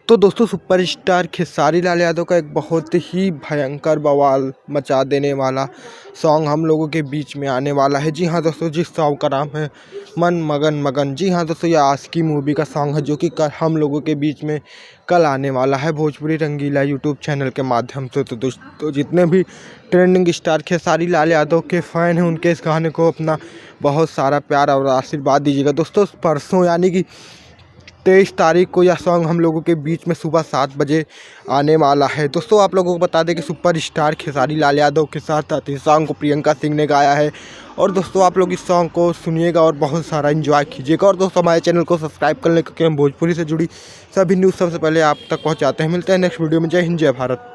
तो दोस्तों सुपरस्टार खेसारी लाल यादव का एक बहुत ही भयंकर बवाल मचा देने वाला सॉन्ग हम लोगों के बीच में आने वाला है। जी हाँ दोस्तों, जिस सॉन्ग का नाम है मन मगन मगन। जी हाँ दोस्तों, यह आशिकी मूवी का सॉन्ग है जो कि हम लोगों के बीच में कल आने वाला है भोजपुरी रंगीला यूट्यूब चैनल के माध्यम से। तो दोस्तों जितने भी ट्रेंडिंग स्टार खेसारी लाल यादव के फ़ैन हैं उनके इस गाने को अपना बहुत सारा प्यार और आशीर्वाद दीजिएगा। दोस्तों परसों यानी कि 23 तारीख को यह सॉन्ग हम लोगों के बीच में सुबह 7 बजे आने वाला है। दोस्तों आप लोगों को बता दें कि सुपरस्टार खेसारी लाल यादव के साथ इस सॉन्ग को प्रियंका सिंह ने गाया है। और दोस्तों आप लोग इस सॉन्ग को सुनिएगा और बहुत सारा एंजॉय कीजिएगा। और दोस्तों हमारे चैनल को सब्सक्राइब कर लें क्योंकि हम भोजपुरी से जुड़ी सभी न्यूज़ सबसे पहले आप तक पहुँचाते हैं। मिलते हैं नेक्स्ट वीडियो में। जय हिंद, जय भारत।